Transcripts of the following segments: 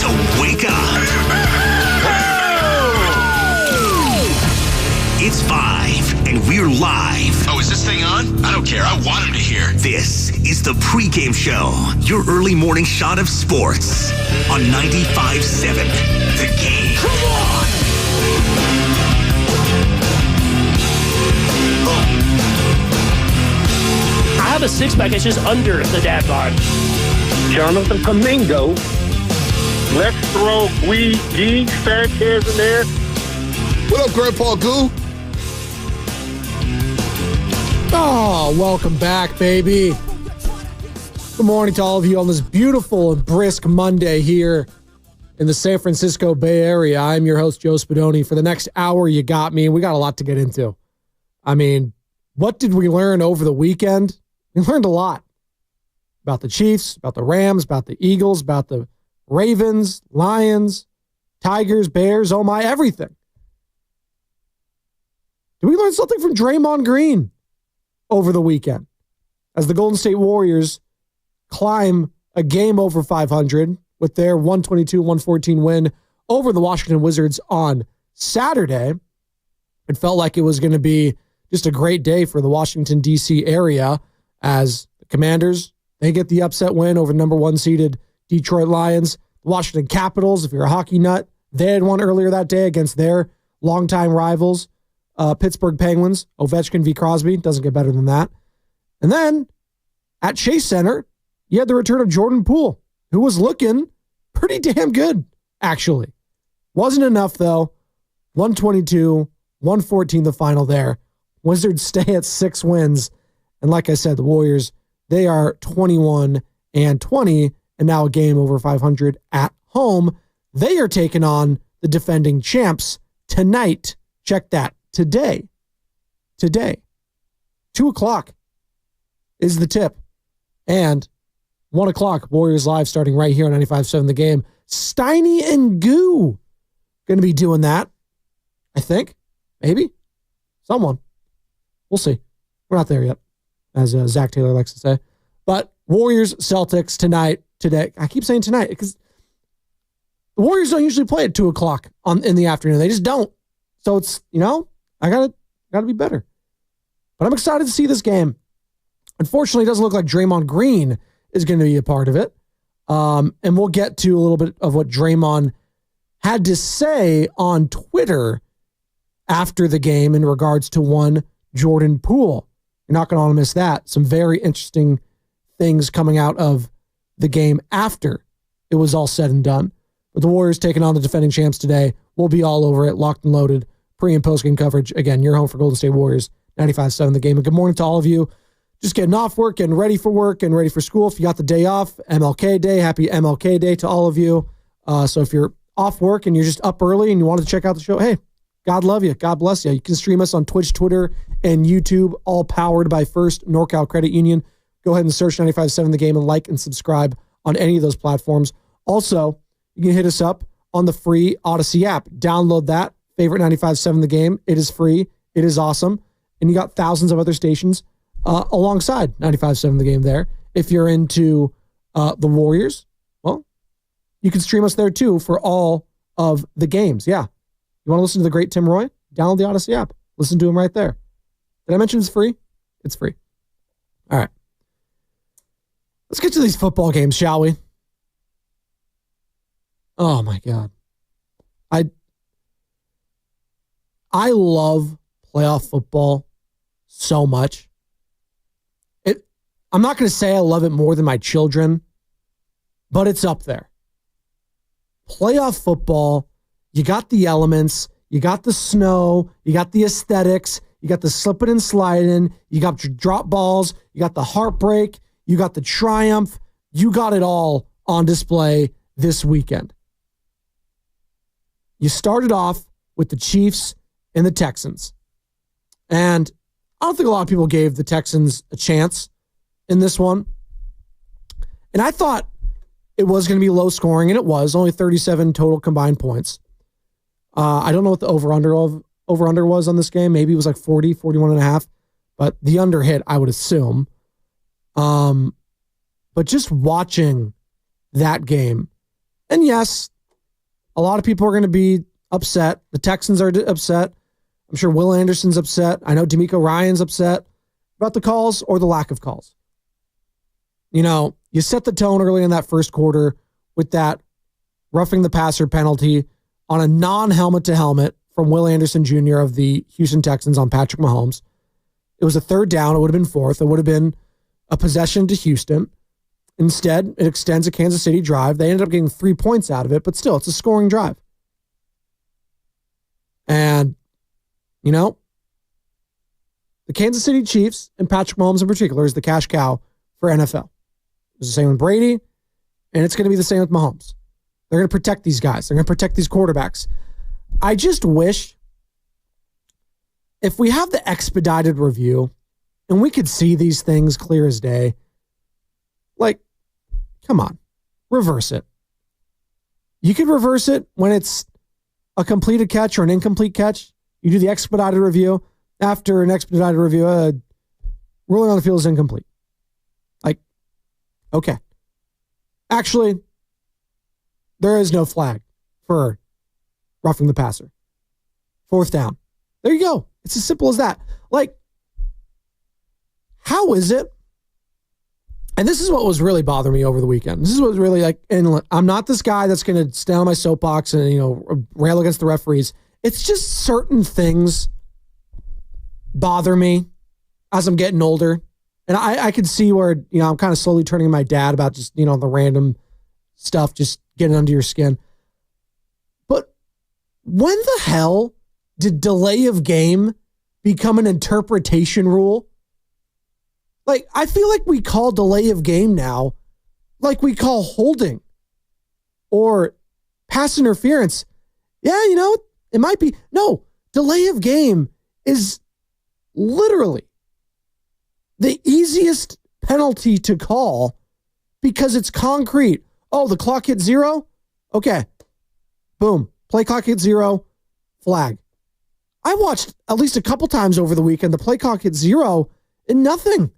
to wake up. It's 5, and we're live. Oh, is this thing on? I don't care. I want him to hear. This is the Pregame Show, your early morning shot of sports on 95.7 The Game. Come on! I have a six-pack. It's just under the dad bod. Jonathan Flamingo. Let's throw G Sanchez in there. What up, Grandpa Goo? Oh, welcome back, baby. Good morning to all of you on this beautiful and brisk Monday here in the San Francisco Bay Area. I'm your host, Joe Spadoni. For the next hour, you got me. We got a lot to get into. I mean, what did we learn over the weekend? We learned a lot about the Chiefs, about the Rams, about the Eagles, about the Ravens, Lions, Tigers, Bears, oh my, everything. Did we learn something from Draymond Green over the weekend as the Golden State Warriors climb a game over 500 with their 122-114 win over the Washington Wizards on Saturday? It felt like it was going to be just a great day for the Washington, D.C. area as the Commanders, they get the upset win over number one seeded Detroit Lions. The Washington Capitals, if you're a hockey nut, they had won earlier that day against their longtime rivals, Pittsburgh Penguins. Ovechkin v. Crosby, doesn't get better than that. And then at Chase Center, you had the return of Jordan Poole, who was looking pretty damn good, actually. Wasn't enough, though. 122-114 the final there. Wizards stay at 6 wins. And like I said, the Warriors, they are 21-20 and now a game over 500 at home. They are taking on the defending champs tonight. Check that. Today. 2 o'clock is the tip. And 1 o'clock, Warriors Live starting right here on 95.7 The Game. Steiny and Goo going to be doing that. I think. Maybe. Someone. We'll see. We're not there yet, as Zach Taylor likes to say. But Warriors, Celtics today. I keep saying tonight because the Warriors don't usually play at 2 o'clock in the afternoon. They just don't. So it's, I gotta be better. But I'm excited to see this game. Unfortunately, it doesn't look like Draymond Green is going to be a part of it. And we'll get to a little bit of what Draymond had to say on Twitter after the game in regards to one Jordan Poole. You're not going to want to miss that. Some very interesting things coming out of the game after it was all said and done. But the Warriors taking on the defending champs today. We'll be all over it, locked and loaded, pre- and post-game coverage. Again, you're home for Golden State Warriors, 95.7 The Game. And good morning to all of you. Just getting off work, getting ready for work, and ready for school. If you got the day off, MLK Day, happy MLK Day to all of you. So if you're off work and you're just up early and you wanted to check out the show, hey, God love you. God bless you. You can stream us on Twitch, Twitter, and YouTube, all powered by First NorCal Credit Union. Go ahead and search 95.7 The Game and like and subscribe on any of those platforms. Also, you can hit us up on the free Odyssey app. Download that. Favorite 95.7 The Game. It is free. It is awesome. And you got thousands of other stations alongside 95.7 The Game there. If you're into the Warriors, well, you can stream us there too for all of the games. Yeah. You want to listen to the great Tim Roy? Download the Odyssey app. Listen to him right there. Did I mention it's free? It's free. All right. Let's get to these football games, shall we? Oh, my God. I love playoff football so much. I'm not going to say I love it more than my children, but it's up there. Playoff football, you got the elements, you got the snow, you got the aesthetics, you got the slipping and sliding, you got your drop balls, you got the heartbreak, you got the triumph, you got it all on display this weekend. You started off with the Chiefs and the Texans. And I don't think a lot of people gave the Texans a chance in this one. And I thought it was going to be low scoring, and it was. Only 37 total combined points. I don't know what the over-under was on this game. Maybe it was like 40, 41 and a half. But the under hit, I would assume. But just watching that game, and yes, A lot of people are going to be upset. The Texans are upset. I'm sure Will Anderson's upset. I know D'Amico Ryan's upset about the calls or the lack of calls. You set the tone early in that first quarter with that roughing the passer penalty on a non-helmet to helmet from Will Anderson Jr. of the Houston Texans on Patrick Mahomes. It was a third down. It would have been fourth. It would have been a possession to Houston. Instead, it extends a Kansas City drive. They ended up getting 3 points out of it, but still, it's a scoring drive. And, the Kansas City Chiefs and Patrick Mahomes in particular is the cash cow for NFL. It was the same with Brady, and it's going to be the same with Mahomes. They're going to protect these guys. They're going to protect these quarterbacks. I just wish if we have the expedited review and we could see these things clear as day, come on, reverse it. You could reverse it when it's a completed catch or an incomplete catch. You do the expedited review. After an expedited review, ruling on the field is incomplete. Okay. Actually, there is no flag for roughing the passer. Fourth down. There you go. It's as simple as that. How is it? And this is what was really bothering me over the weekend. This is what was really and I'm not this guy that's going to stand on my soapbox and, rail against the referees. It's just certain things bother me as I'm getting older. And I could see where, I'm kind of slowly turning to my dad about just, the random stuff, just getting under your skin. But when the hell did delay of game become an interpretation rule? I feel like we call delay of game now like we call holding or pass interference. Yeah, it might be. No, delay of game is literally the easiest penalty to call because it's concrete. Oh, the clock hit 0? Okay. Boom. Play clock hit 0. Flag. I watched at least a couple times over the weekend the play clock hit 0 and nothing.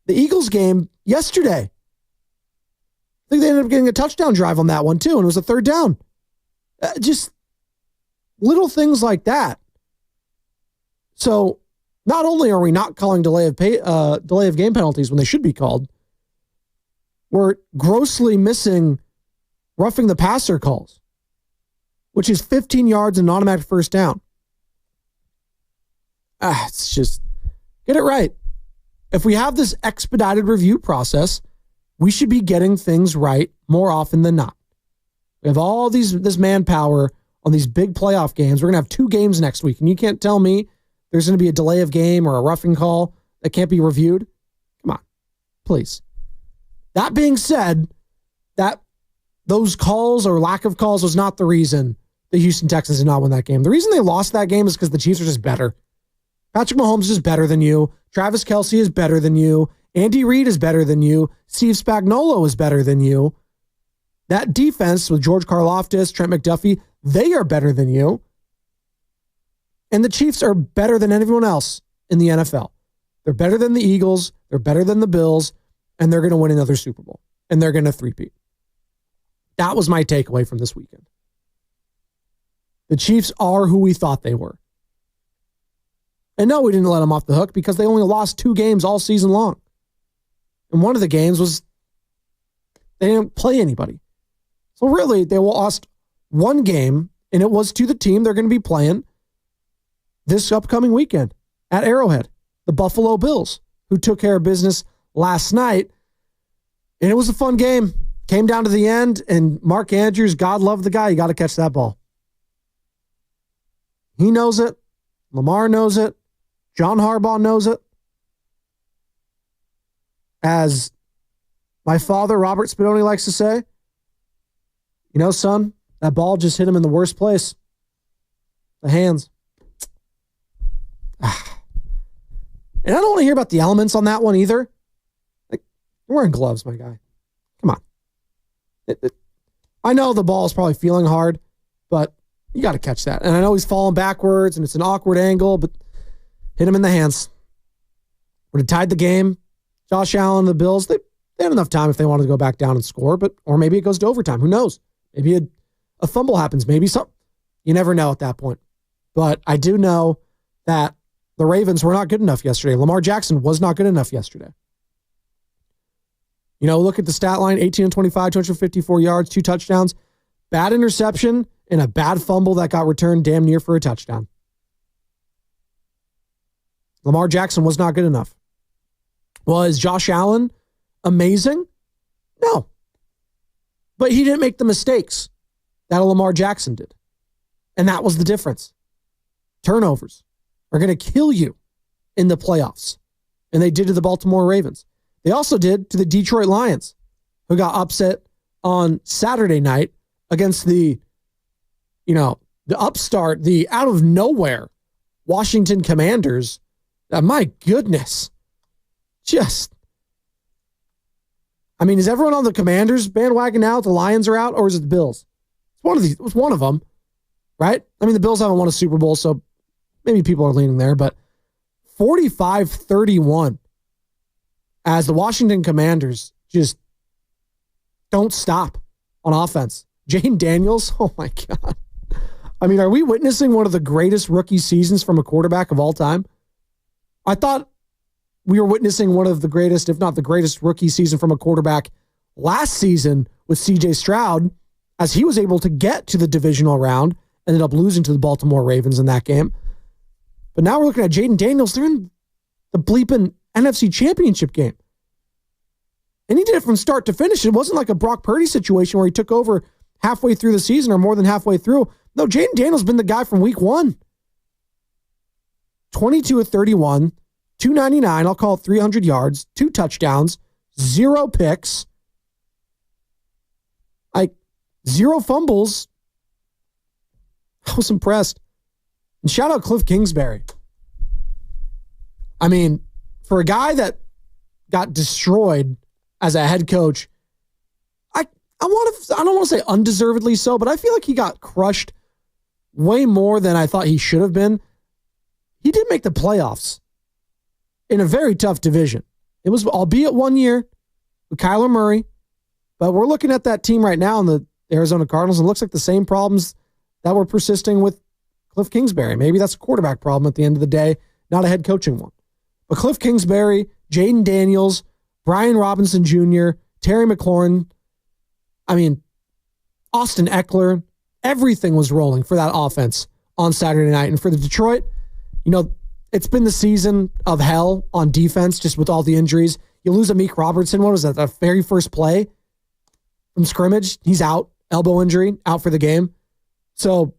The Eagles game yesterday. I think they ended up getting a touchdown drive on that one too, and it was a third down. Just little things like that. So not only are we not calling delay of game penalties when they should be called, we're grossly missing roughing the passer calls, which is 15 yards and an automatic first down. It's just, get it right. If we have this expedited review process, we should be getting things right more often than not. We have all this manpower on these big playoff games. We're going to have 2 games next week, and you can't tell me there's going to be a delay of game or a roughing call that can't be reviewed. Come on, please. That being said, that those calls or lack of calls was not the reason the Houston Texans did not win that game. The reason they lost that game is because the Chiefs are just better. Patrick Mahomes is better than you. Travis Kelce is better than you. Andy Reid is better than you. Steve Spagnuolo is better than you. That defense with George Karlaftis, Trent McDuffie, they are better than you. And the Chiefs are better than anyone else in the NFL. They're better than the Eagles. They're better than the Bills. And they're going to win another Super Bowl. And they're going to three-peat. That was my takeaway from this weekend. The Chiefs are who we thought they were. And no, we didn't let them off the hook because they only lost 2 games all season long. And one of the games was they didn't play anybody. So really, they lost 1 game, and it was to the team they're going to be playing this upcoming weekend at Arrowhead, the Buffalo Bills, who took care of business last night. And it was a fun game. Came down to the end, and Mark Andrews, God love the guy, you got to catch that ball. He knows it. Lamar knows it. John Harbaugh knows it. As my father, Robert Spadoni, likes to say, son, that ball just hit him in the worst place. The hands. And I don't want to hear about the elements on that one either. You're wearing gloves, my guy. Come on. I know the ball is probably feeling hard, but you got to catch that. And I know he's falling backwards, and it's an awkward angle, but hit him in the hands. Would have tied the game. Josh Allen and the Bills, they had enough time if they wanted to go back down and score, or maybe it goes to overtime. Who knows? Maybe a fumble happens. Maybe something. You never know at that point. But I do know that the Ravens were not good enough yesterday. Lamar Jackson was not good enough yesterday. Look at the stat line, 18 and 25, 254 yards, 2 touchdowns, bad interception, and a bad fumble that got returned damn near for a touchdown. Lamar Jackson was not good enough. Was Josh Allen amazing? No. But he didn't make the mistakes that Lamar Jackson did. And that was the difference. Turnovers are going to kill you in the playoffs. And they did to the Baltimore Ravens. They also did to the Detroit Lions, who got upset on Saturday night against the upstart, the out of nowhere Washington Commanders. My goodness. Is everyone on the Commanders bandwagon now? The Lions are out, or is it the Bills? It's one of them, right? The Bills haven't won a Super Bowl, so maybe people are leaning there, but 45-31 as the Washington Commanders just don't stop on offense. Jaden Daniels, oh my God. Are we witnessing one of the greatest rookie seasons from a quarterback of all time? I thought we were witnessing one of the greatest, if not the greatest rookie season from a quarterback last season with C.J. Stroud, as he was able to get to the divisional round, ended up losing to the Baltimore Ravens in that game. But now we're looking at Jaden Daniels. They're in the bleeping NFC Championship game. And he did it from start to finish. It wasn't like a Brock Purdy situation where he took over halfway through the season or more than halfway through. No, Jaden Daniels been the guy from week 1. 22 of 31, 299, I'll call it 300 yards, 2 touchdowns, 0 picks, 0 fumbles. I was impressed. And shout out Cliff Kingsbury. For a guy that got destroyed as a head coach, I don't want to say undeservedly so, but I feel like he got crushed way more than I thought he should have been. He did make the playoffs in a very tough division. It was, albeit 1 year with Kyler Murray, but we're looking at that team right now in the Arizona Cardinals, and it looks like the same problems that were persisting with Cliff Kingsbury. Maybe that's a quarterback problem at the end of the day, not a head coaching one. But Cliff Kingsbury, Jaden Daniels, Brian Robinson Jr., Terry McLaurin, Austin Eckler, everything was rolling for that offense on Saturday night. And for the Detroit, it's been the season of hell on defense, just with all the injuries. You lose Amik Robertson. What was that? The very first play from scrimmage? He's out. Elbow injury, out for the game. So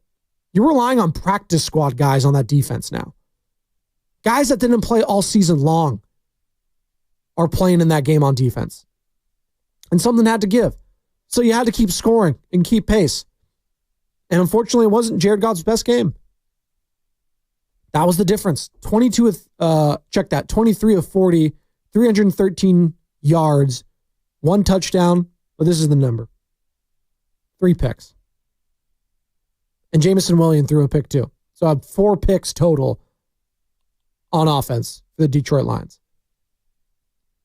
you're relying on practice squad guys on that defense now. Guys that didn't play all season long are playing in that game on defense. And something had to give. So you had to keep scoring and keep pace. And unfortunately, it wasn't Jared Goff's best game. That was the difference. 23 of 40, 313 yards, 1 touchdown. But this is the number. 3 picks. And Jameson Williams threw a pick too. So I have 4 picks total on offense for the Detroit Lions.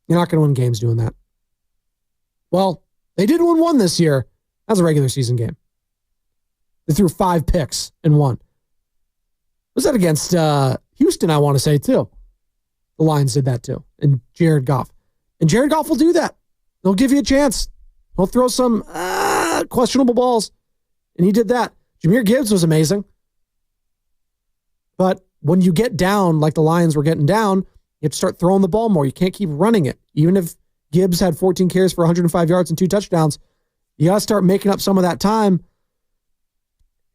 You're not going to win games doing that. Well, they did win 1 this year. That was a regular season game. They threw 5 picks and won. Was that against Houston, I want to say, too. The Lions did that, too. And Jared Goff. And Jared Goff will do that. He'll give you a chance. He'll throw some questionable balls. And he did that. Jahmyr Gibbs was amazing. But when you get down, like the Lions were getting down, you have to start throwing the ball more. You can't keep running it. Even if Gibbs had 14 carries for 105 yards and 2 touchdowns, you got to start making up some of that time.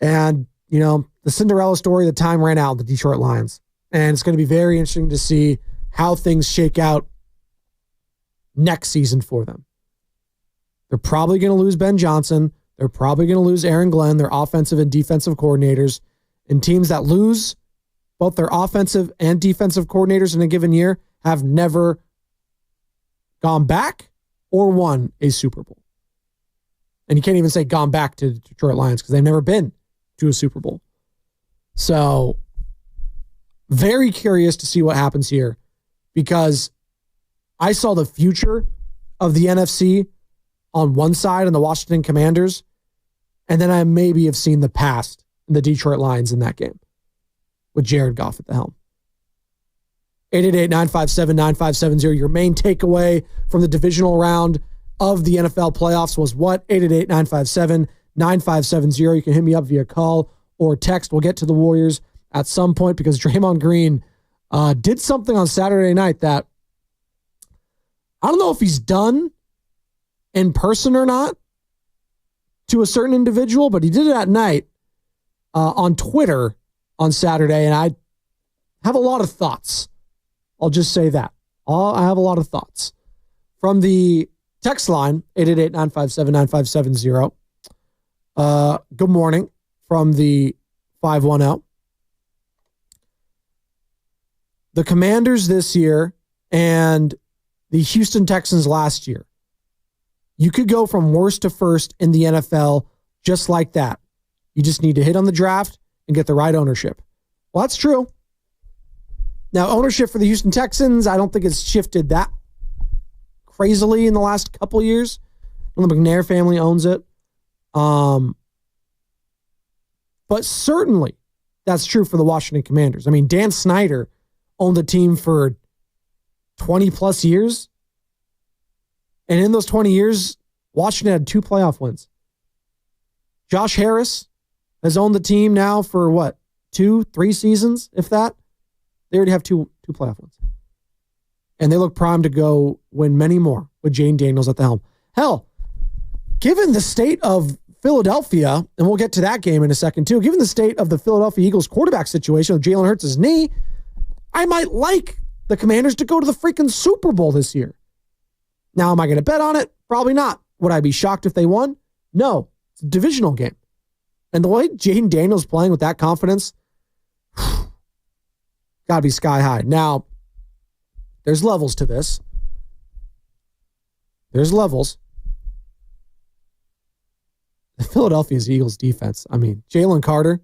And, the Cinderella story, the time ran out, the Detroit Lions. And it's going to be very interesting to see how things shake out next season for them. They're probably going to lose Ben Johnson. They're probably going to lose Aaron Glenn, their offensive and defensive coordinators. And teams that lose both their offensive and defensive coordinators in a given year have never gone back or won a Super Bowl. And you can't even say gone back to the Detroit Lions because they've never been to a Super Bowl. So very curious to see what happens here because I saw the future of the NFC on one side and the Washington Commanders, And then I maybe have seen the past in the Detroit Lions in that game with Jared Goff at the helm. 888-957-9570. Your main takeaway from the divisional round of the NFL playoffs was what? 888-957-9570. You can hit me up via call or text. We'll get to the Warriors at some point because Draymond Green did something on Saturday night that I don't know if he's done in person or not to a certain individual, but he did it at night on Twitter on Saturday, and I have a lot of thoughts. I'll just say that. I have a lot of thoughts. From the text line, 888-957-9570. Good morning from the 510. The Commanders this year and the Houston Texans last year. You could go from worst to first in the NFL just like that. You just need to hit on the draft and get the right ownership. Well, that's true. Now, ownership for the Houston Texans, I don't think it's shifted that crazily in the last couple of years. The McNair family owns it. But certainly that's true for the Washington Commanders. I mean, Dan Snyder owned the team for 20 plus years. And in those 20 years, Washington had 2 playoff wins. Josh Harris has owned the team now for what? 2-3 seasons, if that. They already have two playoff wins. And they look primed to go win many more with Jaden Daniels at the helm. Hell, given the state of Philadelphia, and we'll get to that game in a second too, given the state of the Philadelphia Eagles quarterback situation with Jalen Hurts' knee, I might like the Commanders to go to the freaking Super Bowl this year. Now, am I going to bet on it? Probably not. Would I be shocked if they won? No. It's a divisional game. And the way Jaden Daniels playing with that confidence, got to be sky high. Now, there's levels to this. There's levels. The Philadelphia Eagles defense, I mean, Jalen Carter,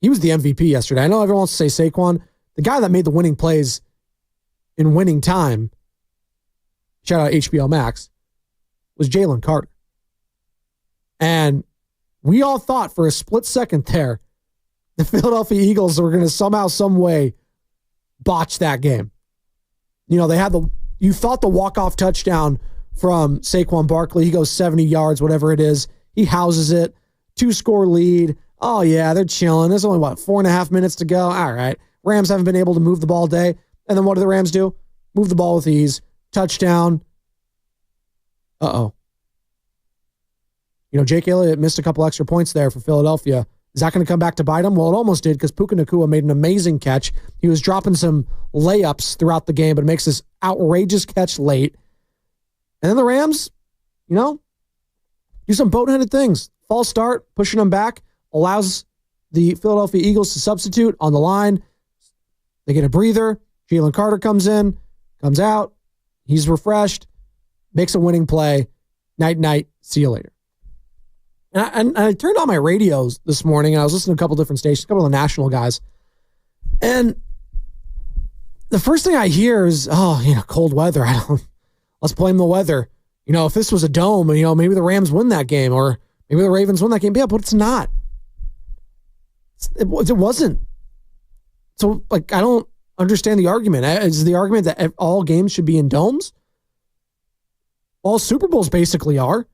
he was the MVP yesterday. I know everyone wants to say Saquon. The guy that made the winning plays in winning time, shout out HBO Max, was Jalen Carter. And we all thought for a split second there, the Philadelphia Eagles were going to somehow, some way botch that game. You know, you thought the walk-off touchdown from Saquon Barkley, he goes 70 yards, whatever it is. He houses it. 2-score lead. Oh, yeah, they're chilling. There's only, 4.5 minutes to go? All right. Rams haven't been able to move the ball all day. And then what do the Rams do? Move the ball with ease. Touchdown. Uh-oh. You know, Jake Elliott missed a couple extra points there for Philadelphia. Is that going to come back to bite him? Well, it almost did because Puka Nacua made an amazing catch. He was dropping some layups throughout the game, but makes this outrageous catch late. And then the Rams, you know, do some boneheaded things. False start, pushing them back, allows the Philadelphia Eagles to substitute on the line. They get a breather. Jalen Carter comes in, comes out. He's refreshed, makes a winning play. Night, see you later. And I turned on my radios this morning, and I was listening to a couple different stations, a couple of the national guys. And the first thing I hear is, cold weather. Let's blame the weather. You know, if this was a dome, maybe the Rams win that game, or maybe the Ravens win that game. Yeah, but it's not. It wasn't. So, I don't understand the argument. Is the argument that all games should be in domes? All Super Bowls basically are,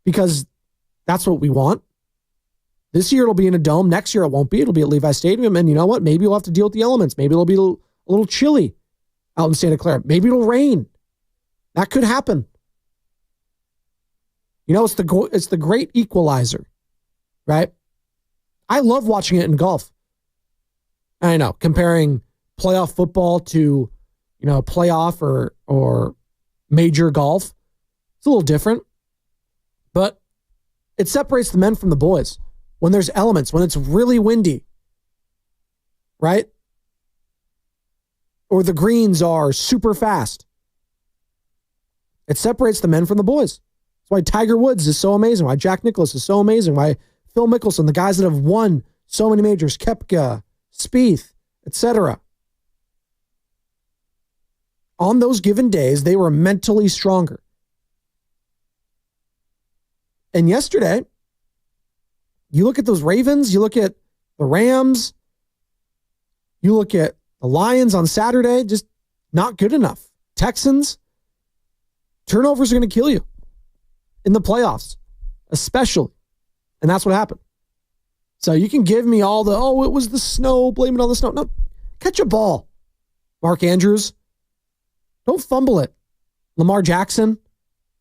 because that's what we want. This year it'll be in a dome. Next year it won't be. It'll be at Levi Stadium. And you know what? Maybe we'll have to deal with the elements. Maybe it'll be a little chilly out in Santa Clara. Maybe it'll rain. That could happen. You know, it's the great equalizer, right? I love watching it in golf. I know, comparing playoff football to, playoff or major golf. It's a little different. But it separates the men from the boys when there's elements, when it's really windy, right? Or the greens are super fast. It separates the men from the boys. That's why Tiger Woods is so amazing, why Jack Nicklaus is so amazing, why Phil Mickelson, the guys that have won so many majors, Koepka, Spieth, etc. On those given days, they were mentally stronger. And yesterday, you look at those Ravens, you look at the Rams, you look at the Lions on Saturday, just not good enough. Texans, turnovers are going to kill you in the playoffs, especially. And that's what happened. So you can give me all the, it was the snow, blame it on the snow. No, catch a ball, Mark Andrews. Don't fumble it. Lamar Jackson,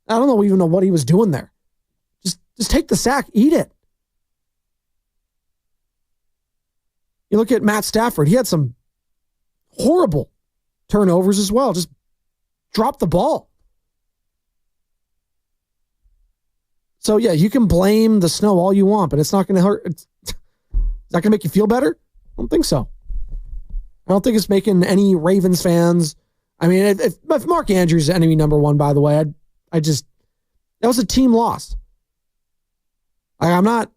I don't even know what he was doing there. Just take the sack, eat it. You look at Matt Stafford, he had some horrible turnovers as well. Just drop the ball. So, yeah, you can blame the snow all you want, but it's not going to hurt. Is that going to make you feel better? I don't think so. I don't think it's making any Ravens fans. I mean, if Mark Andrews is enemy number one, by the way, that was a team loss. I'm not,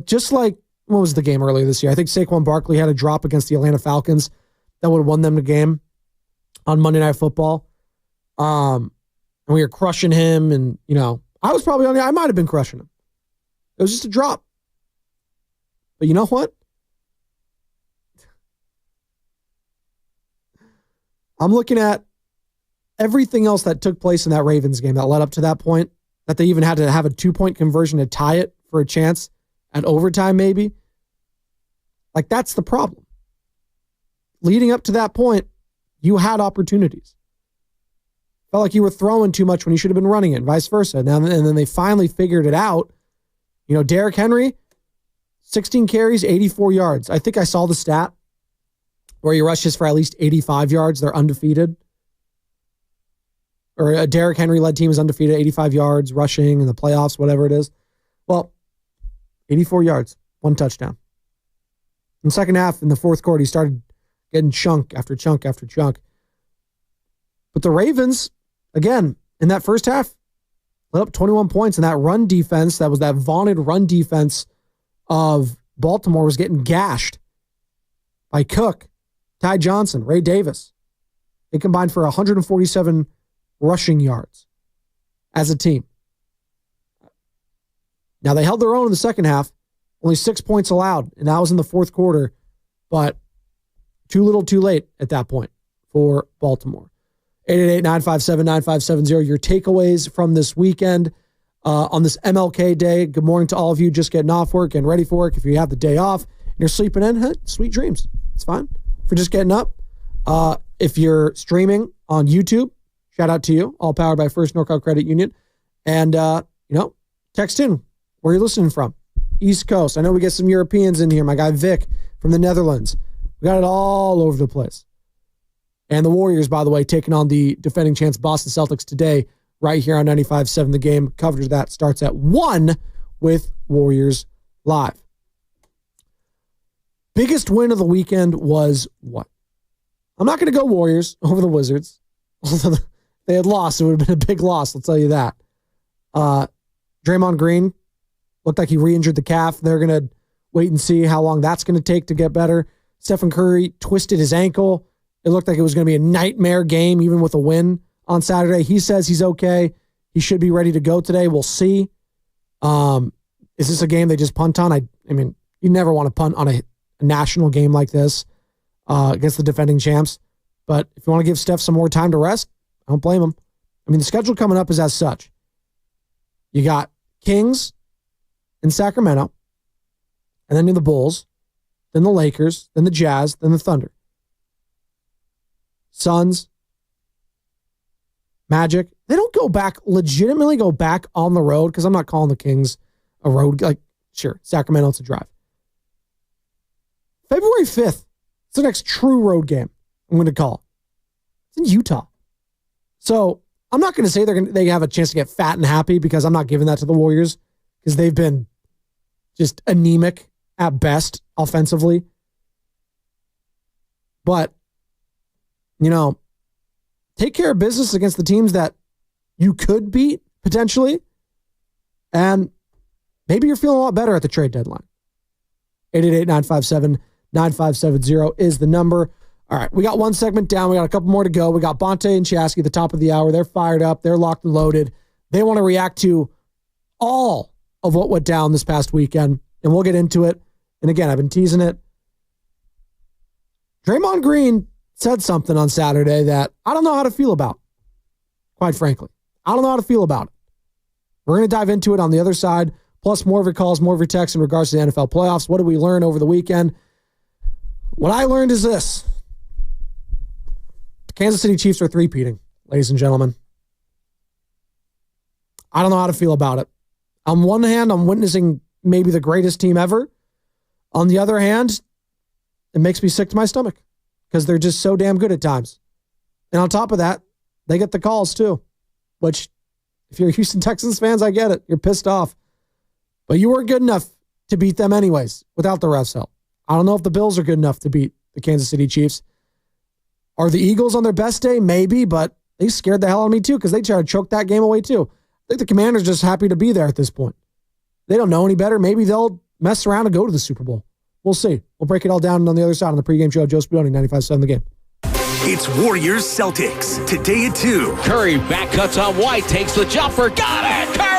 just like, what was the game earlier this year? I think Saquon Barkley had a drop against the Atlanta Falcons that would have won them the game on Monday Night Football. And we were crushing him, and, I was probably I might have been crushing him. It was just a drop. But you know what? I'm looking at everything else that took place in that Ravens game that led up to that point, that they even had to have a 2-point conversion to tie it for a chance at overtime, maybe. That's the problem. Leading up to that point, you had opportunities. Felt like you were throwing too much when you should have been running it, and vice versa. And then they finally figured it out. Derrick Henry, 16 carries, 84 yards. I think I saw the stat where he rushes for at least 85 yards. They're undefeated. Or a Derrick Henry-led team is undefeated, 85 yards rushing in the playoffs, whatever it is. Well, 84 yards, 1 touchdown. In the second half, in the fourth quarter, he started getting chunk after chunk after chunk. But the Ravens, again, in that first half, let up 21 points, and that run defense, that was that vaunted run defense of Baltimore, was getting gashed by Cook, Ty Johnson, Ray Davis. They combined for 147 rushing yards as a team. Now, they held their own in the second half, only 6 points allowed, and that was in the fourth quarter, but too little too late at that point for Baltimore. 888-957-9570, your takeaways from this weekend on this MLK Day. Good morning to all of you just getting off work and ready for work. If you have the day off and you're sleeping in, sweet dreams. It's fine. If you're just getting up, if you're streaming on YouTube, shout out to you, all powered by First NorCal Credit Union. And, text in where you're listening from. East Coast. I know we get some Europeans in here. My guy Vic from the Netherlands. We got it all over the place. And the Warriors, by the way, taking on the defending champs Boston Celtics today, right here on 95.7 The Game. Coverage of that starts at 1 with Warriors Live. Biggest win of the weekend was what? I'm not going to go Warriors over the Wizards. Although they had lost, it would have been a big loss, I'll tell you that. Draymond Green looked like he re-injured the calf. They're going to wait and see how long that's going to take to get better. Stephen Curry twisted his ankle. It looked like it was going to be a nightmare game, even with a win on Saturday. He says he's okay. He should be ready to go today. We'll see. Is this a game they just punt on? I mean, you never want to punt on a national game like this against the defending champs. But if you want to give Steph some more time to rest, I don't blame him. I mean, the schedule coming up is as such. You got Kings in Sacramento, and then the Bulls, then the Lakers, then the Jazz, then the Thunder. Suns, Magic. They don't legitimately go back on the road, because I'm not calling the Kings a road. Sure, Sacramento, it's a drive. February 5th, it's the next true road game I'm going to call. It's in Utah. So I'm not going to say they have a chance to get fat and happy, because I'm not giving that to the Warriors, because they've been just anemic at best offensively. But, take care of business against the teams that you could beat, potentially. And maybe you're feeling a lot better at the trade deadline. 888-957-9570 is the number. All right, we got one segment down. We got a couple more to go. We got Bonte and Chasky at the top of the hour. They're fired up. They're locked and loaded. They want to react to all of what went down this past weekend, and we'll get into it. And again, I've been teasing it. Draymond Green said something on Saturday that I don't know how to feel about, quite frankly. I don't know how to feel about it. We're going to dive into it on the other side, plus more of your calls, more of your texts in regards to the NFL playoffs. What did we learn over the weekend? What I learned is this. The Kansas City Chiefs are three-peating, ladies and gentlemen. I don't know how to feel about it. On one hand, I'm witnessing maybe the greatest team ever. On the other hand, it makes me sick to my stomach because they're just so damn good at times. And on top of that, they get the calls too, which if you're Houston Texans fans, I get it. You're pissed off. But you weren't good enough to beat them anyways without the refs' help. I don't know if the Bills are good enough to beat the Kansas City Chiefs. Are the Eagles on their best day? Maybe, but they scared the hell out of me too because they tried to choke that game away too. I think the Commanders just happy to be there at this point. They don't know any better. Maybe they'll mess around and go to the Super Bowl. We'll see. We'll break it all down on the other side on the pregame show. Joe Spadoni, 95.7 The Game. It's Warriors Celtics today at 2. Curry back cuts on White, takes the jumper, got it! Curry!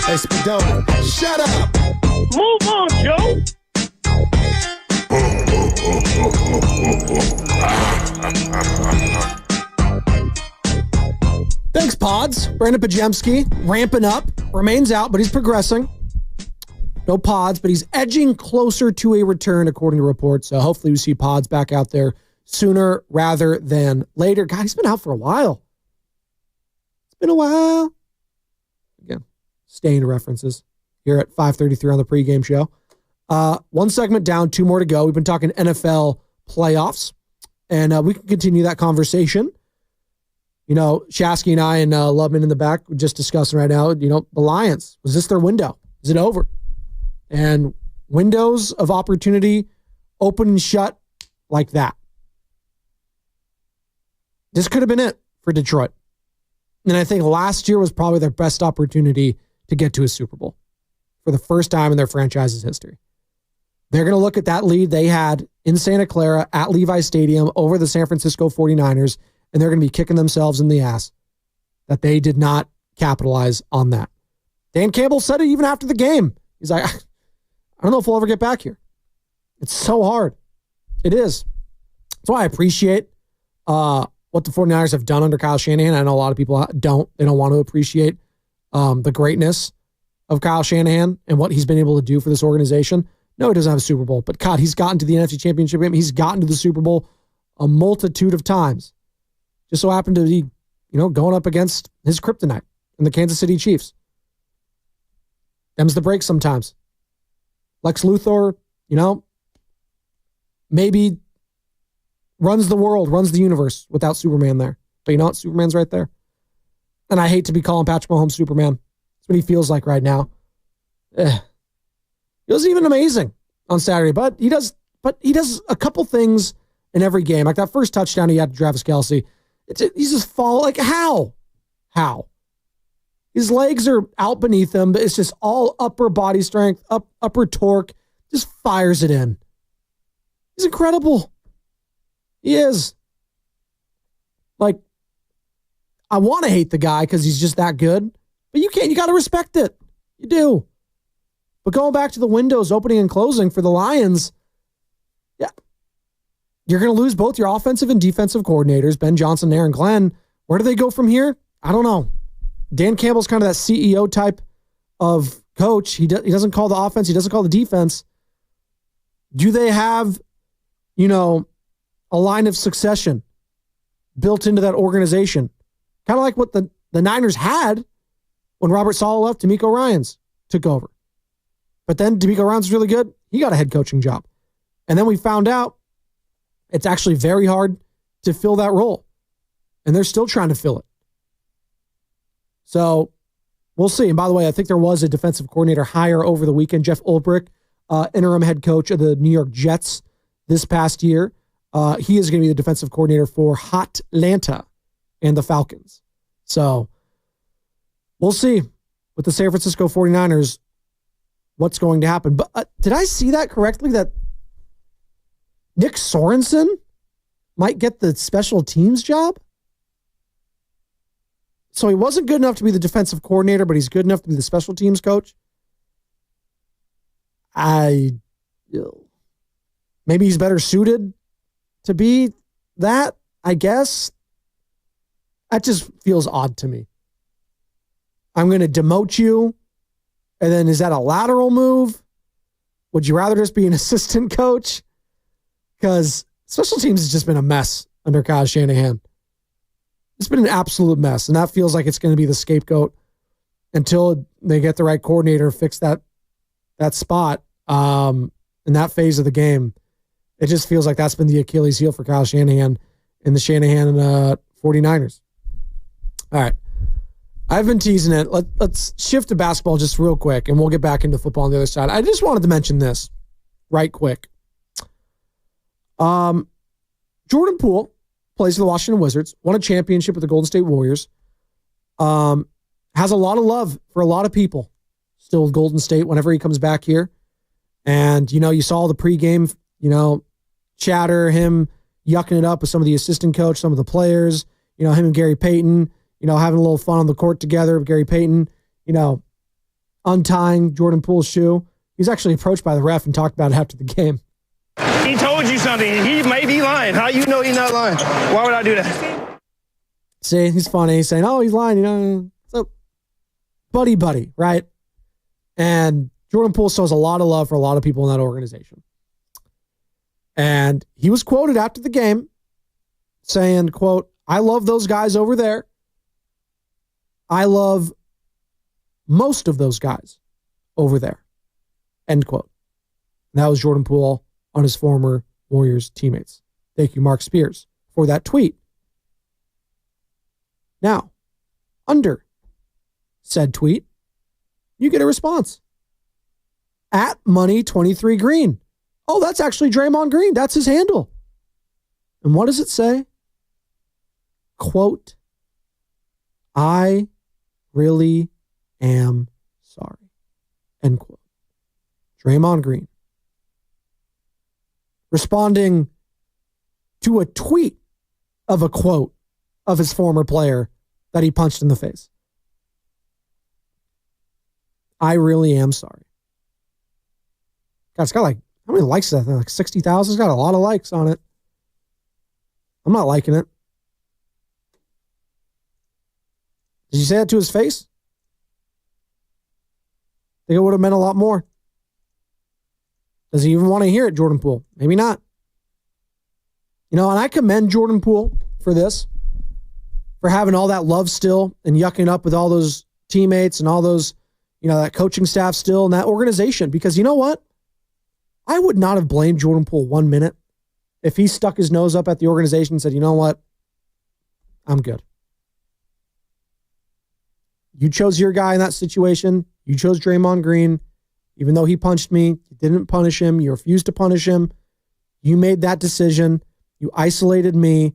Hey, Spadoni, shut up. Move on, Joe. Thanks, Pods. Brandon Pajemski ramping up, remains out, but he's progressing. No Pods, but he's edging closer to a return, according to reports. So hopefully we see Pods back out there sooner rather than later. God, he's been out for a while. It's been a while. Again, staying references here at 5:33 on the pregame show. One segment down, two more to go. We've been talking NFL playoffs, and we can continue that conversation. You know, Shasky and I and Lubman in the back, we're just discussing right now, you know, the Lions. Was this their window? Is it over? And windows of opportunity open and shut like that. This could have been it for Detroit. And I think last year was probably their best opportunity to get to a Super Bowl for the first time in their franchise's history. They're going to look at that lead they had in Santa Clara at Levi Stadium over the San Francisco 49ers, and they're going to be kicking themselves in the ass that they did not capitalize on that. Dan Campbell said it even after the game. He's like, I don't know if we'll ever get back here. It's so hard. It is. That's why I appreciate what the 49ers have done under Kyle Shanahan. I know a lot of people don't. They don't want to appreciate the greatness of Kyle Shanahan and what he's been able to do for this organization. No, he doesn't have a Super Bowl. But God, he's gotten to the NFC Championship game. He's gotten to the Super Bowl a multitude of times. Just so happened to be, going up against his kryptonite in the Kansas City Chiefs. Them's the break sometimes. Lex Luthor, maybe runs the world, runs the universe without Superman there. But you know what? Superman's right there. And I hate to be calling Patrick Mahomes Superman. That's what he feels like right now. It was even amazing on Saturday, but he does a couple things in every game. Like that first touchdown he had to Travis Kelce. He's just fall like how? His legs are out beneath him, but it's just all upper body strength, upper torque, just fires it in. He's incredible. He is. Like, I want to hate the guy because he's just that good, but you can't. You got to respect it. You do. But going back to the windows opening and closing for the Lions, yeah, you're going to lose both your offensive and defensive coordinators, Ben Johnson and Aaron Glenn. Where do they go from here? I don't know. Dan Campbell's kind of that CEO type of coach. He doesn't call the offense. He doesn't call the defense. Do they have, a line of succession built into that organization? Kind of like what the Niners had when Robert Saleh left, DeMeco Ryans took over. But then DeMeco Ryans was really good. He got a head coaching job. And then we found out it's actually very hard to fill that role. And they're still trying to fill it. So we'll see. And by the way, I think there was a defensive coordinator hire over the weekend. Jeff Ulbrich, interim head coach of the New York Jets this past year. He is going to be the defensive coordinator for Hotlanta and the Falcons. So we'll see with the San Francisco 49ers what's going to happen. But did I see that correctly, that Nick Sorensen might get the special teams job? So he wasn't good enough to be the defensive coordinator, but he's good enough to be the special teams coach. Maybe he's better suited to be that, I guess. That just feels odd to me. I'm going to demote you, and then is that a lateral move? Would you rather just be an assistant coach? Because special teams has just been a mess under Kyle Shanahan. It's been an absolute mess, and that feels like it's going to be the scapegoat until they get the right coordinator and fix that spot in that phase of the game. It just feels like that's been the Achilles heel for Kyle Shanahan and the Shanahan 49ers. All right. I've been teasing it. Let's shift to basketball just real quick, and we'll get back into football on the other side. I just wanted to mention this right quick. Jordan Poole plays for the Washington Wizards, won a championship with the Golden State Warriors, has a lot of love for a lot of people still with Golden State whenever he comes back here. And, you saw the pregame, chatter, him yucking it up with some of the assistant coach, some of the players, him and Gary Payton, having a little fun on the court together with Gary Payton, untying Jordan Poole's shoe. He was actually approached by the ref and talked about it after the game. He told you something. He may be lying. How you know he's not lying? Why would I do that? See, he's funny. He's saying, oh, he's lying. So, buddy, right? And Jordan Poole shows a lot of love for a lot of people in that organization. And he was quoted after the game saying, quote, I love those guys over there. I love most of those guys over there. End quote. And that was Jordan Poole on his former Warriors teammates. Thank you, Mark Spears, for that tweet. Now, under said tweet, you get a response. At Money23Green. Oh, that's actually Draymond Green. That's his handle. And what does it say? Quote, I really am sorry. End quote. Draymond Green. Responding to a tweet of a quote of his former player that he punched in the face. I really am sorry. God, it's got like, how many likes is that thing? Like 60,000? It's got a lot of likes on it. I'm not liking it. Did you say that to his face? I think it would have meant a lot more. Does he even want to hear it, Jordan Poole? Maybe not. You know, and I commend Jordan Poole for this, for having all that love still and yucking up with all those teammates and all those, you know, that coaching staff still and that organization. Because you know what? I would not have blamed Jordan Poole 1 minute if he stuck his nose up at the organization and said, you know what? I'm good. You chose your guy in that situation. You chose Draymond Green. Even though he punched me, you didn't punish him. You refused to punish him. You made that decision. You isolated me,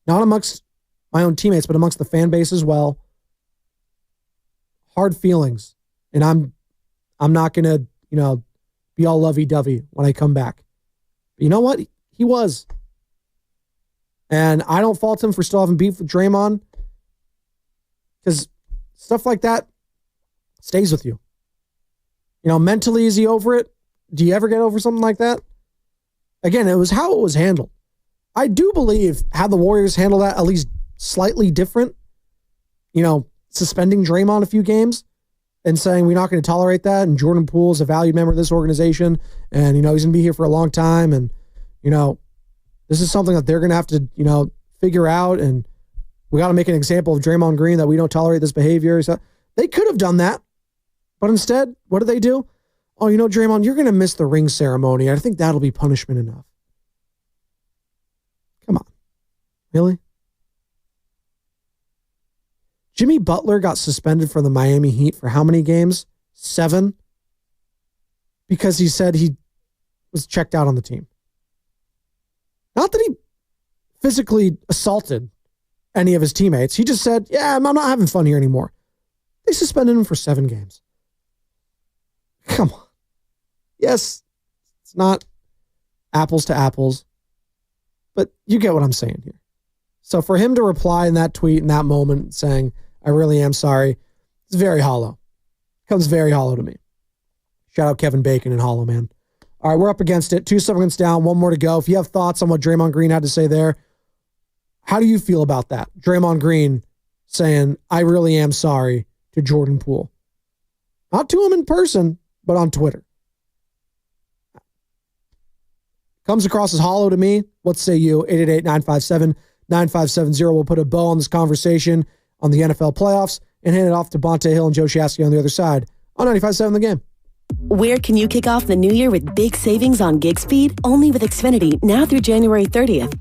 not amongst my own teammates, but amongst the fan base as well. Hard feelings. And I'm not going to, you know, be all lovey-dovey when I come back. But you know what? He was. And I don't fault him for still having beef with Draymond, because stuff like that stays with you. You know, mentally, is he over it? Do you ever get over something like that? Again, it was how it was handled. I do believe had the Warriors handled that at least slightly different, you know, suspending Draymond a few games and saying we're not going to tolerate that, and Jordan Poole is a valued member of this organization, and, you know, he's going to be here for a long time, and, you know, this is something that they're going to have to, you know, figure out, and we got to make an example of Draymond Green that we don't tolerate this behavior. So they could have done that, but instead, what do they do? Oh, you know, Draymond, you're going to miss the ring ceremony. I think that'll be punishment enough. Come on. Really? Jimmy Butler got suspended from the Miami Heat for how many games? 7? Because he said he was checked out on the team. Not that he physically assaulted any of his teammates. He just said, yeah, I'm not having fun here anymore. They suspended him for 7 games. Come on. Yes, it's not apples to apples, but you get what I'm saying here. So for him to reply in that tweet in that moment saying, I really am sorry, it's very hollow. Comes very hollow to me. Shout out Kevin Bacon and Hollow, man. All right, we're up against it. 2 seconds down, 1 more to go. If you have thoughts on what Draymond Green had to say there, how do you feel about that? Draymond Green saying, I really am sorry to Jordan Poole. Not to him in person, but on Twitter. Comes across as hollow to me. What say you? 888-957-9570. We'll put a bow on this conversation on the NFL playoffs and hand it off to Bonte Hill and Joe Shasky on the other side on 95.7 The Game. Where can you kick off the new year with big savings on gig speed? Only with Xfinity, now through January 30th.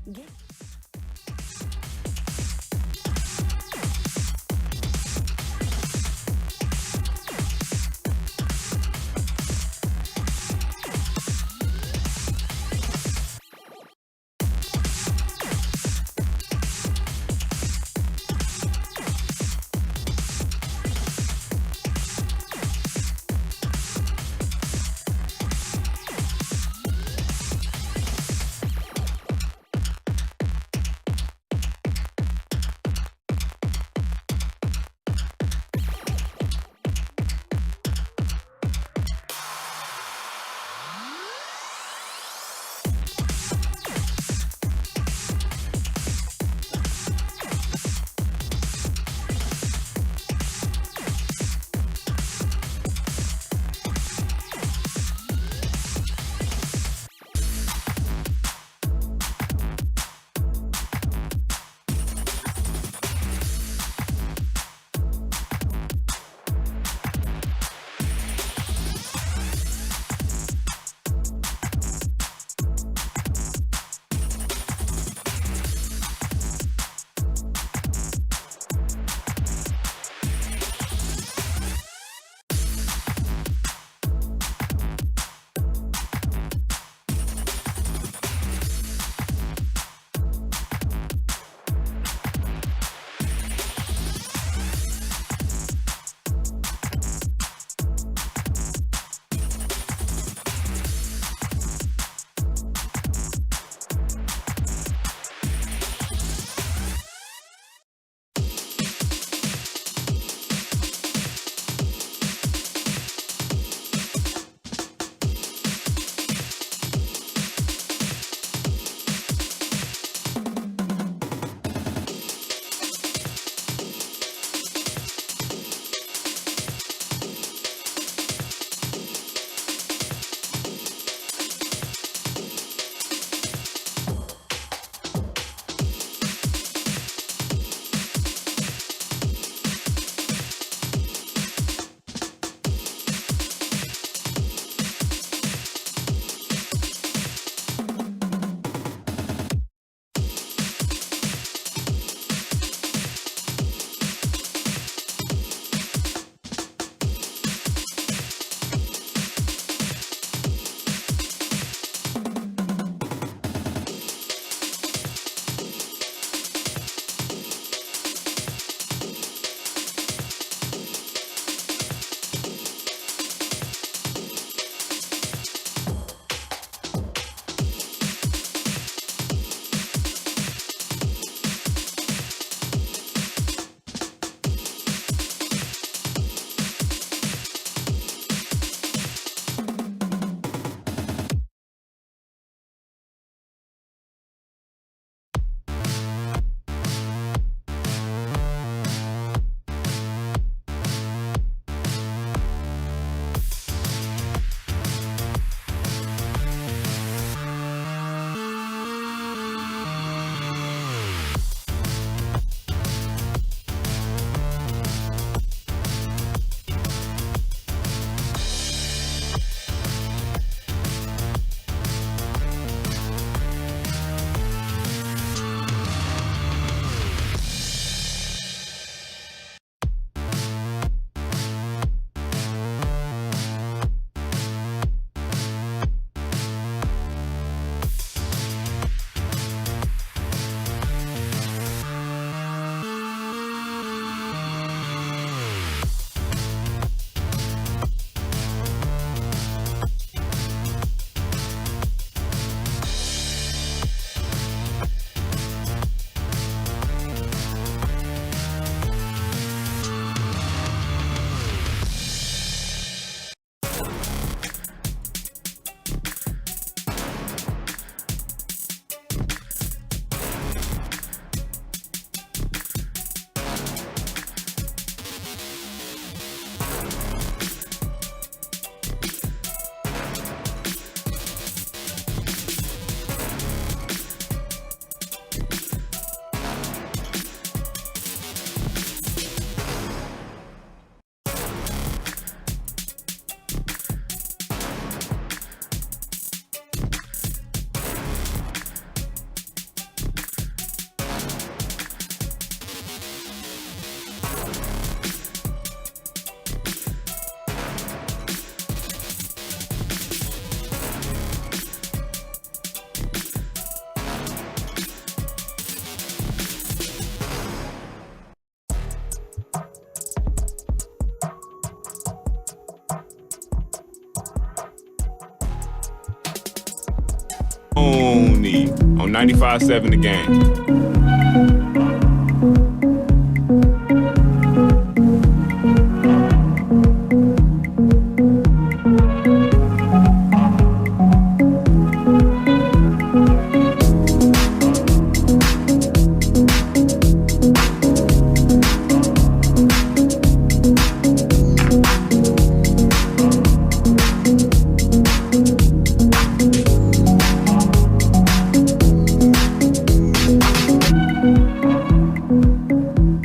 need on 95.7 The Game.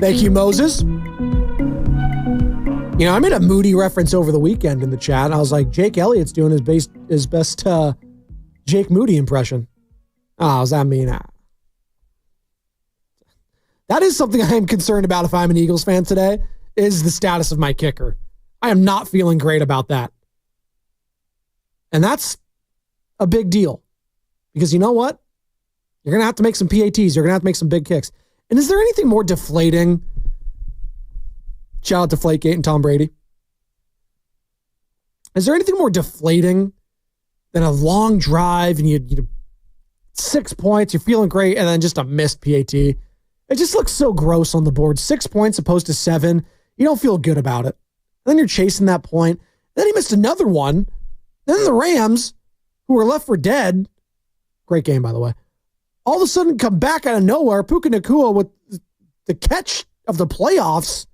Thank you, Moses. You know, I made a Moody reference over the weekend in the chat. I was like, Jake Elliott's doing his best Jake Moody impression. Oh, does that mean? That is something I am concerned about if I'm an Eagles fan today, is the status of my kicker. I am not feeling great about that. And that's a big deal. Because you know what? You're going to have to make some PATs. You're going to have to make some big kicks. And is there anything more deflating? Shout out to Deflategate and Tom Brady. Is there anything more deflating than a long drive and you 6 points, you're feeling great, and then just a missed PAT? It just looks so gross on the board. 6 points opposed to 7. You don't feel good about it. Then you're chasing that point. Then he missed another one. Then the Rams, who were left for dead, great game, by the way, all of a sudden come back out of nowhere, Puka Nacua with the catch of the playoffs,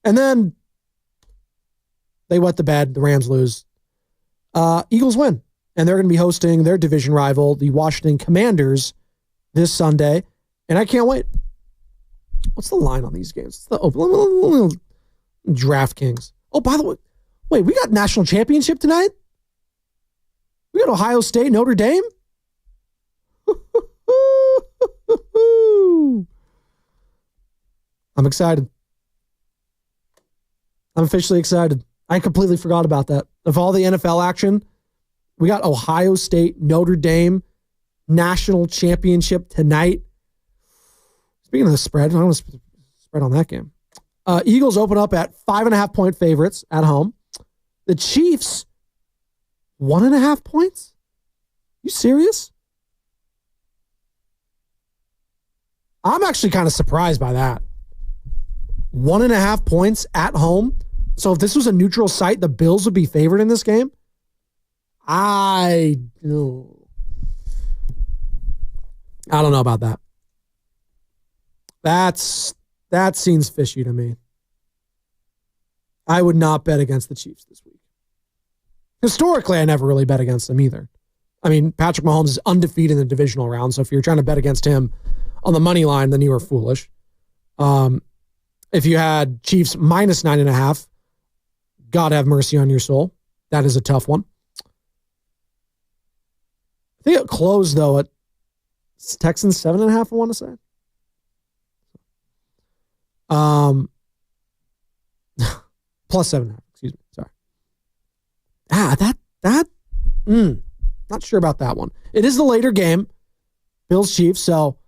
and then they wet the bed. The Rams lose. Eagles win, and they're going to be hosting their division rival, the Washington Commanders, this Sunday, and I can't wait. What's the line on these games? It's the DraftKings. Oh, by the way, wait, we got national championship tonight? We got Ohio State, Notre Dame? I'm excited. I'm officially excited. I completely forgot about that. Of all the NFL action, we got Ohio State, Notre Dame, national championship tonight. Speaking of the spread, I don't want to spread on that game. Eagles open up at 5.5-point favorites at home. The Chiefs, 1.5 points? You serious? I'm actually kind of surprised by that. 1.5 points at home. So if this was a neutral site, the Bills would be favored in this game. I don't know about that. That seems fishy to me. I would not bet against the Chiefs this week. Historically, I never really bet against them either. I mean, Patrick Mahomes is undefeated in the divisional round, so if you're trying to bet against him on the money line, then you are foolish. If you had Chiefs minus 9.5, God have mercy on your soul. That is a tough one. I think it closed, though, at Texans 7.5, I want to say. Plus 7.5, excuse me. Sorry. Not sure about that one. It is the later game, Bills Chiefs, so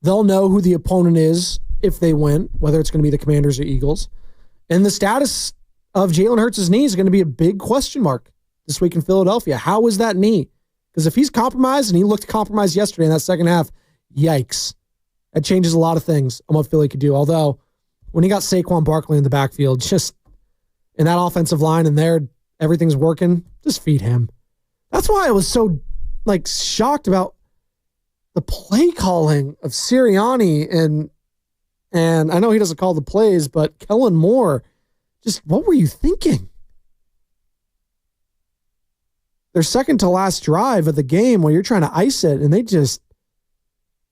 they'll know who the opponent is if they win, whether it's going to be the Commanders or Eagles. And the status of Jalen Hurts' knee is going to be a big question mark this week in Philadelphia. How is that knee? Because if he's compromised, and he looked compromised yesterday in that second half, yikes. That changes a lot of things on what Philly could do. Although, when he got Saquon Barkley in the backfield, just in that offensive line and there, everything's working, just feed him. That's why I was so shocked about the play calling of Sirianni and I know he doesn't call the plays, but Kellen Moore, just what were you thinking? Their second to last drive of the game where you're trying to ice it, and they just,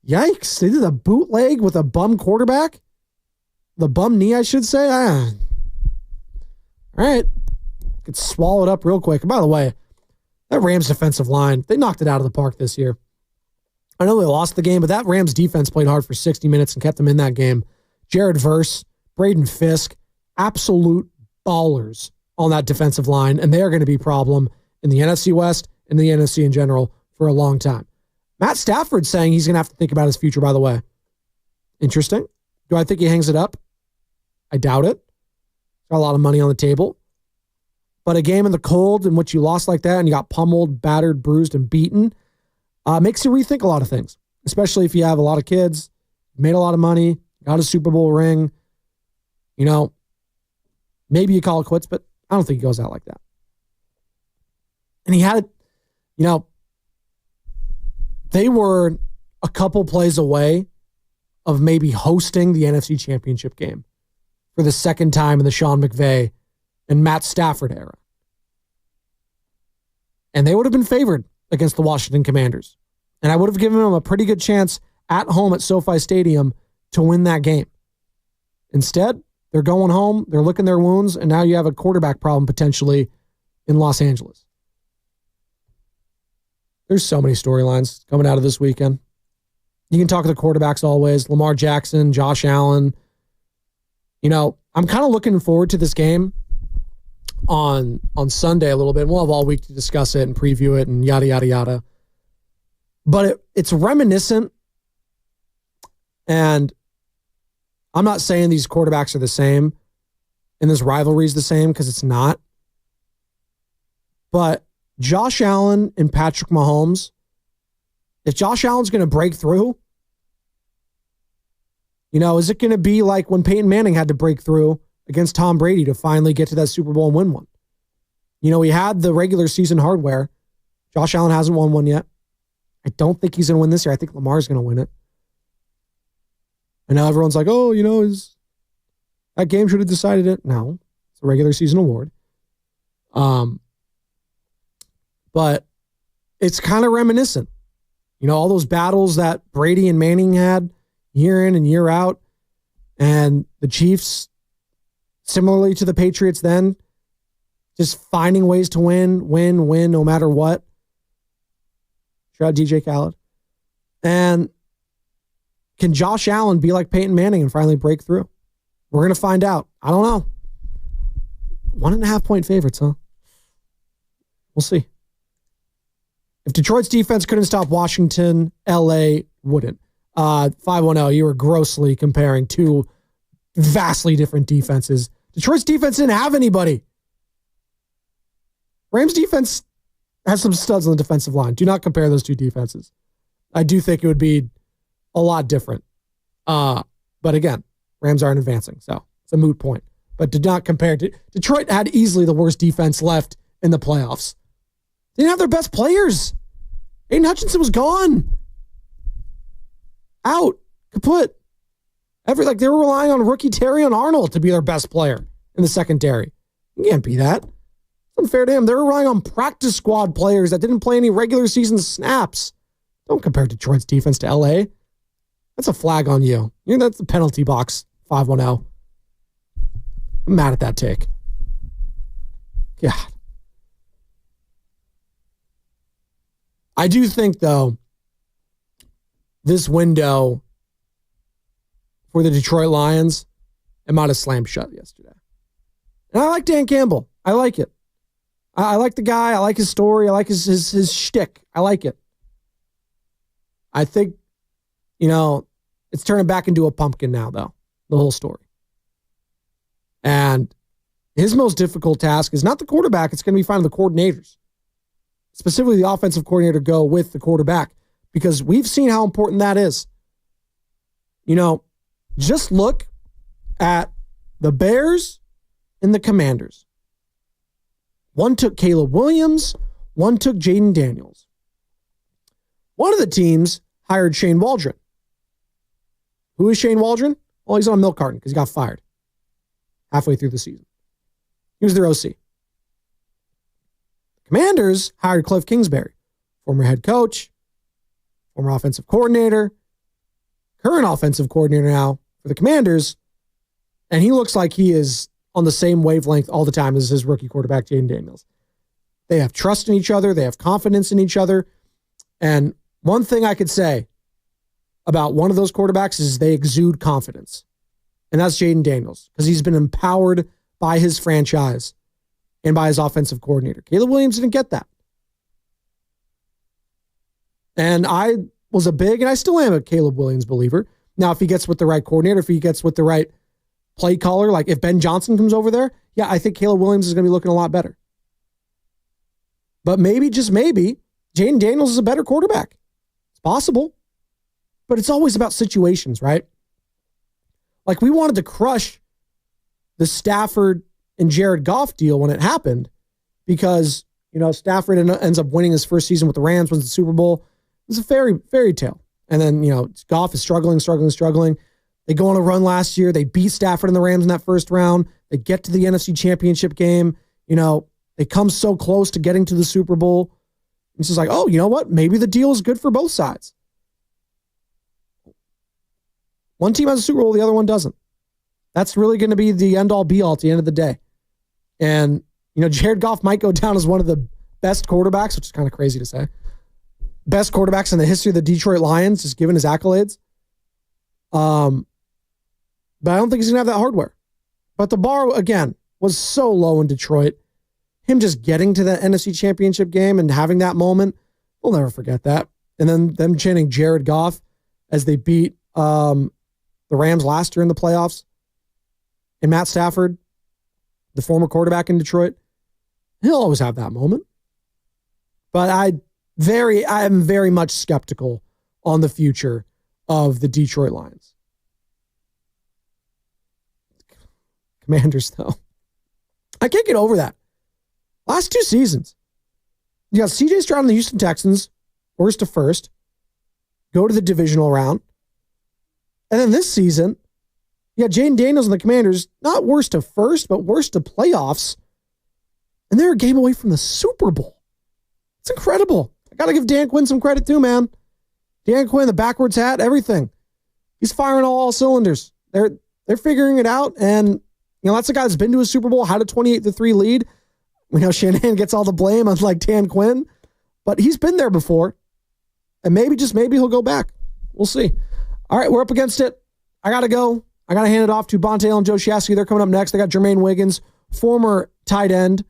yikes. They did a bootleg with a bum quarterback. The bum knee, I should say. All right. Could swallow it up real quick. And by the way, that Rams defensive line, they knocked it out of the park this year. I know they lost the game, but that Rams defense played hard for 60 minutes and kept them in that game. Jared Verse, Braden Fisk, absolute ballers on that defensive line, and they are going to be a problem in the NFC West and the NFC in general for a long time. Matt Stafford's saying he's going to have to think about his future, by the way. Interesting. Do I think he hangs it up? I doubt it. Got a lot of money on the table. But a game in the cold in which you lost like that and you got pummeled, battered, bruised, and beaten, makes you rethink a lot of things, especially if you have a lot of kids, made a lot of money, got a Super Bowl ring. Maybe you call it quits, but I don't think he goes out like that. And he had, they were a couple plays away of maybe hosting the NFC Championship game for the second time in the Sean McVay and Matt Stafford era. And they would have been favored against the Washington Commanders. And I would have given them a pretty good chance at home at SoFi Stadium to win that game. Instead, they're going home, they're licking their wounds, and now you have a quarterback problem potentially in Los Angeles. There's so many storylines coming out of this weekend. You can talk to the quarterbacks always. Lamar Jackson, Josh Allen. I'm kind of looking forward to this game on Sunday a little bit. We'll have all week to discuss it and preview it and yada, yada, yada. But it's reminiscent. And I'm not saying these quarterbacks are the same and this rivalry is the same, because it's not. But Josh Allen and Patrick Mahomes, if Josh Allen's going to break through, is it going to be like when Peyton Manning had to break through against Tom Brady to finally get to that Super Bowl and win one? He had the regular season hardware. Josh Allen hasn't won one yet. I don't think he's going to win this year. I think Lamar's going to win it. And now everyone's like, oh, that game should have decided it. No, it's a regular season award. But it's kind of reminiscent. All those battles that Brady and Manning had year in and year out. And the Chiefs, similarly to the Patriots then, just finding ways to win, no matter what. Shout out DJ Khaled. And can Josh Allen be like Peyton Manning and finally break through? We're going to find out. I don't know. 1.5 point favorites, huh? We'll see. If Detroit's defense couldn't stop Washington, LA wouldn't. 510, you were grossly comparing two vastly different defenses. Detroit's defense didn't have anybody. Rams defense has some studs on the defensive line. Do not compare those two defenses. I do think it would be a lot different. But again, Rams aren't advancing, so it's a moot point. But did not compare. Detroit had easily the worst defense left in the playoffs. They didn't have their best players. Aiden Hutchinson was gone. Out. Kaput. They were relying on rookie Terrion Arnold to be their best player in the secondary. You can't be that. It's unfair to him. They're relying on practice squad players that didn't play any regular season snaps. Don't compare Detroit's defense to LA. That's a flag on you. That's the penalty box, 510. I'm mad at that take. God. I do think, though, this window for the Detroit Lions, it might have slammed shut yesterday. And I like Dan Campbell. I like it. I like the guy. I like his story. I like his shtick. I like it. I think, it's turning back into a pumpkin now, though, the whole story. And his most difficult task is not the quarterback. It's going to be finding the coordinators, specifically the offensive coordinator, to go with the quarterback, because we've seen how important that is. Just look at the Bears and the Commanders. One took Caleb Williams, one took Jaden Daniels. One of the teams hired Shane Waldron. Who is Shane Waldron? Well, he's on a milk carton because he got fired halfway through the season. He was their OC. Commanders hired Cliff Kingsbury, former head coach, former offensive coordinator, current offensive coordinator now for the Commanders, and he looks like he is on the same wavelength all the time as his rookie quarterback, Jaden Daniels. They have trust in each other. They have confidence in each other. And one thing I could say about one of those quarterbacks is they exude confidence. And that's Jaden Daniels, because he's been empowered by his franchise and by his offensive coordinator. Caleb Williams didn't get that. And I was a big, and I still am a Caleb Williams believer. Now, if he gets with the right coordinator, if he gets with the right play caller, like if Ben Johnson comes over there, yeah, I think Caleb Williams is going to be looking a lot better. But maybe, just maybe, Jaden Daniels is a better quarterback. It's possible. But it's always about situations, right? Like, we wanted to crush the Stafford and Jared Goff deal when it happened because, Stafford ends up winning his first season with the Rams, wins the Super Bowl. It's a fairy tale. And then, Goff is struggling. They go on a run last year. They beat Stafford and the Rams in that first round. They get to the NFC Championship game. They come so close to getting to the Super Bowl. It's just like, oh, you know what? Maybe the deal is good for both sides. One team has a Super Bowl, the other one doesn't. That's really going to be the end-all, be-all at the end of the day. And, Jared Goff might go down as one of the best quarterbacks, which is kind of crazy to say. Best quarterbacks in the history of the Detroit Lions, just given his accolades. But I don't think he's going to have that hardware. But the bar, again, was so low in Detroit. Him just getting to the NFC Championship game and having that moment, we'll never forget that. And then them chanting Jared Goff as they beat the Rams last year in the playoffs. And Matt Stafford, the former quarterback in Detroit, he'll always have that moment. But I am very much skeptical on the future of the Detroit Lions. Commanders, though. I can't get over that. Last 2 seasons, you got C.J. Stroud and the Houston Texans, worst to first, go to the divisional round. And then this season, you got Jaden Daniels and the Commanders, not worst to first, but worst to playoffs. And they're a game away from the Super Bowl. It's incredible. I got to give Dan Quinn some credit too, man. Dan Quinn, the backwards hat, everything. He's firing all cylinders. They're figuring it out. And, that's a guy that's been to a Super Bowl, had a 28-3 lead. We know Shanahan gets all the blame, unlike Dan Quinn. But he's been there before. And maybe he'll go back. We'll see. All right, we're up against it. I got to go. I got to hand it off to Bonte and Joe Shasky. They're coming up next. They got Jermaine Wiggins, former tight end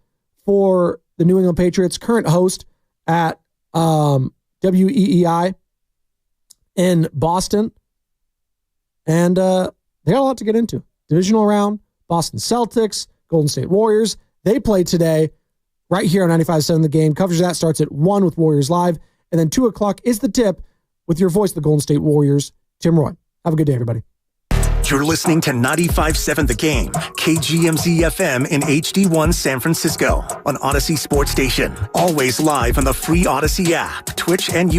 for the New England Patriots, current host at WEEI in Boston. And they got a lot to get into. Divisional round, Boston Celtics, Golden State Warriors. They play today right here on 95.7 The Game. Coverage of that starts at 1 with Warriors Live. And then 2 o'clock is the tip with your voice of the Golden State Warriors, Tim Roy. Have a good day, everybody. You're listening to 95.7 The Game, KGMZ FM in HD1 San Francisco on Odyssey Sports Station. Always live on the free Odyssey app, Twitch, and YouTube.